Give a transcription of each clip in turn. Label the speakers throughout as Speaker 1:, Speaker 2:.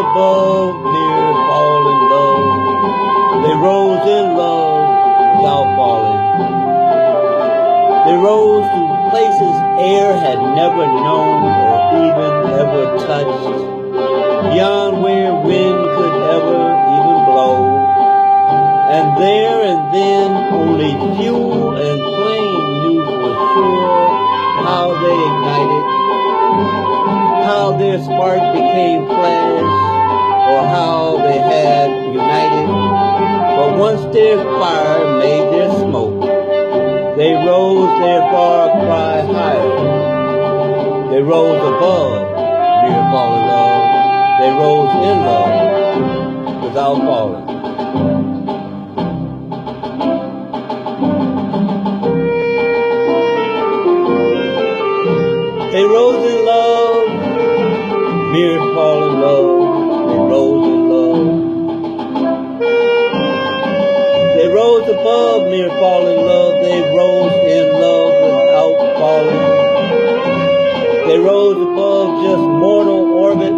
Speaker 1: above near fall in love. They rose in love without falling. They rose to places air had never known or even ever touched, beyond where wind could ever even blow. And there and then only fuel and flame knew for sure how they ignited, how their spark became flash, or how they had united. But once their fire made their smoke, they rose their far cry higher. They rose above mere falling love. They rose in love without falling. They rose in love, mere falling love. They rose in love. They rose above mere falling love. They rose in love without falling. They rose above just mortal orbit,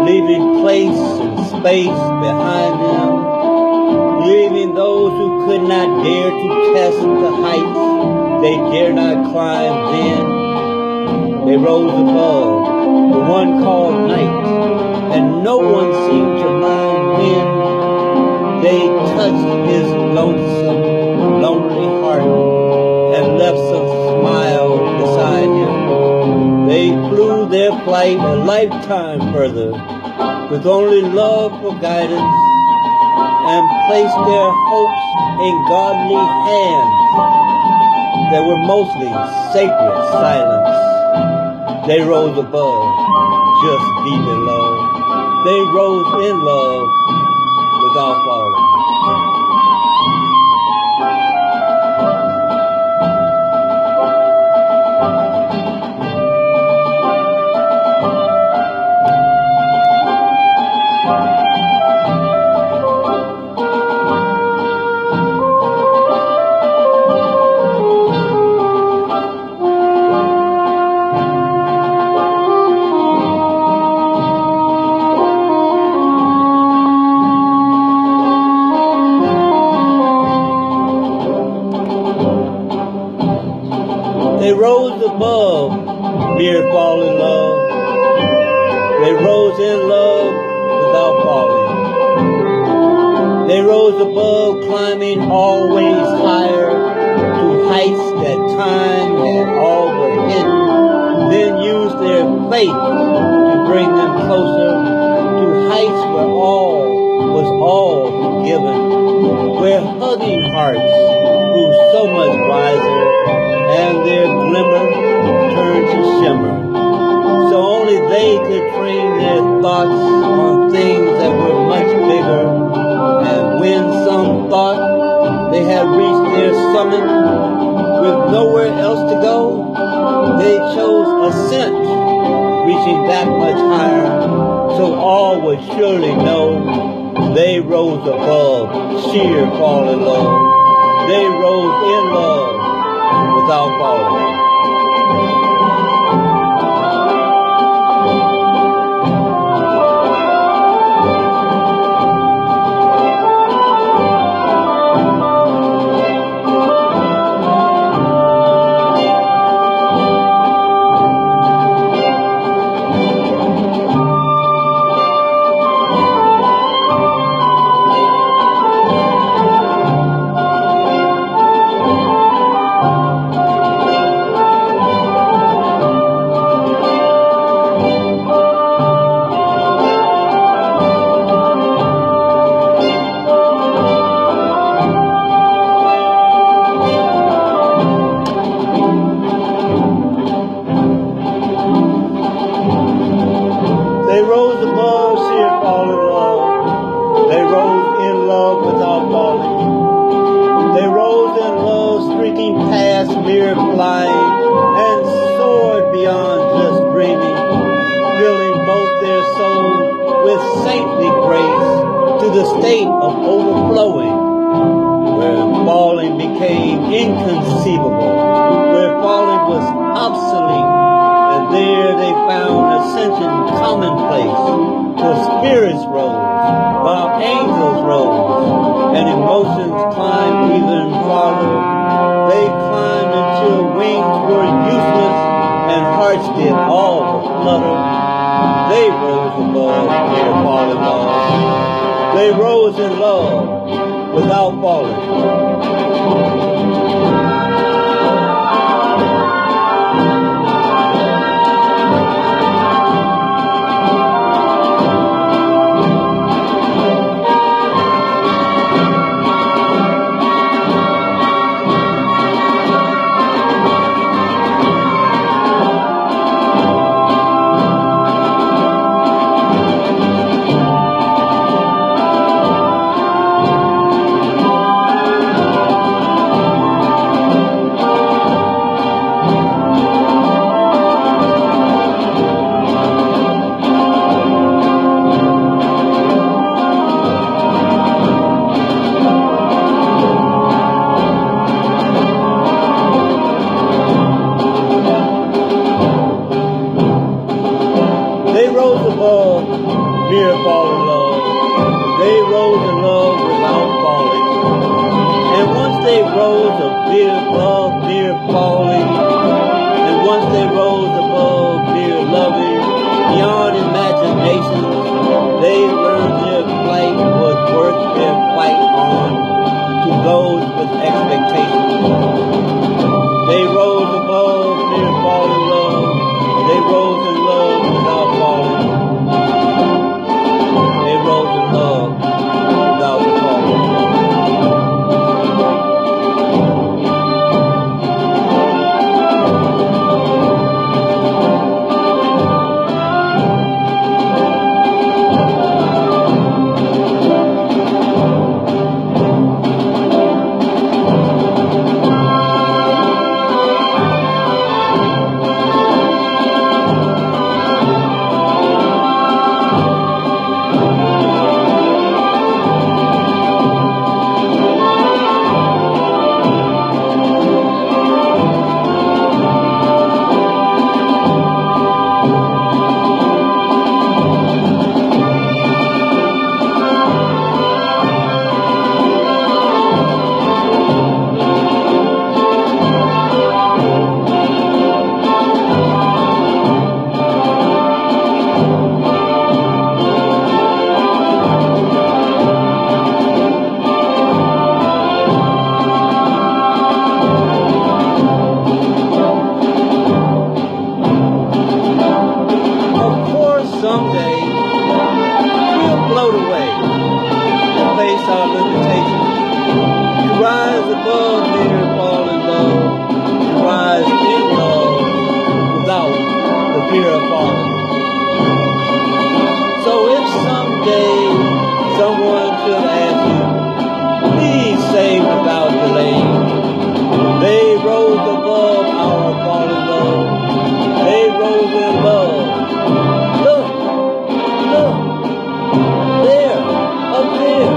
Speaker 1: leaving place and space behind them, leaving those who could not dare to test the heights they dare not climb then. They rose above the one called night, and no one seemed to mind when they touched his lonesome, lonely heart and left some smile beside him. They flew their flight a lifetime further, with only love for guidance, and placed their hopes in godly hands that were mostly sacred silence. They rose above, just deep in love. They rose in love without falling. They rose above mere falling love. They rose in love without falling. They rose above climbing always higher to heights that time had all but hidden, then used their faith to bring them closer to heights where all was all forgiven, where hugging hearts grew so much wiser, and their glimmer turned to shimmer. So only they could train their thoughts on things that were much bigger. And when some thought they had reached their summit with nowhere else to go, they chose Ascent, reaching that much higher, so all would surely know they rose above sheer falling love. They rose in love without falling. They rose above sheer falling love. They rose in love without falling. They rose in love streaking past mere flying and soared beyond just dreaming, filling both their souls with saintly grace to the state of overflowing, where falling became inconceivable, where falling was obsolete, and there they found a condescension commonplace, where spirits rose, while angels rose, and emotions climbed even farther. They climbed until wings were useless and hearts did all but flutter. They rose above their fallen love. They rose in love without falling. They rose above mere falling love. They rose in love without falling. And once they rose above mere falling, and once they rose above mere loving, beyond imagination, they learned their flight was worth their fight on to those with expectations. They rose above mere falling love. They rose in love without falling. They rose in love without falling. Someday, we'll float away and face our limitations, to rise above mere falling love, to rise in love without the fear of falling. So if someday someone should ask you, please say without delay, they rose above our fallen love. They rose in love. Look, there, up there.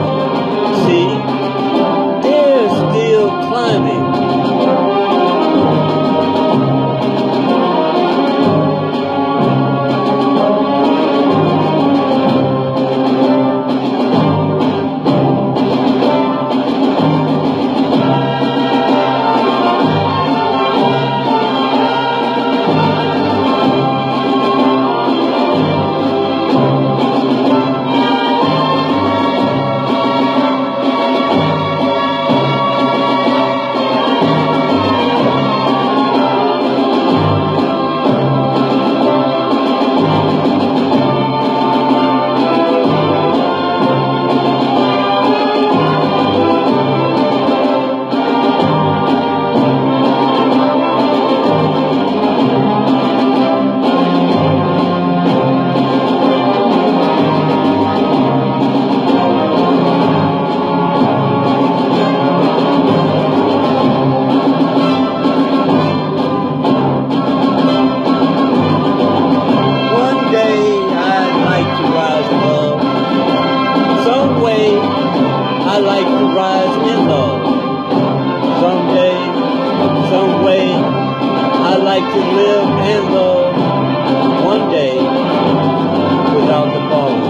Speaker 1: See, they're still climbing. like to live and love one day without the falling.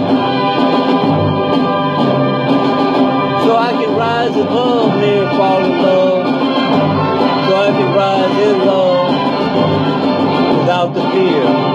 Speaker 1: So I can rise above mere falling love. So I can rise in love without the fear.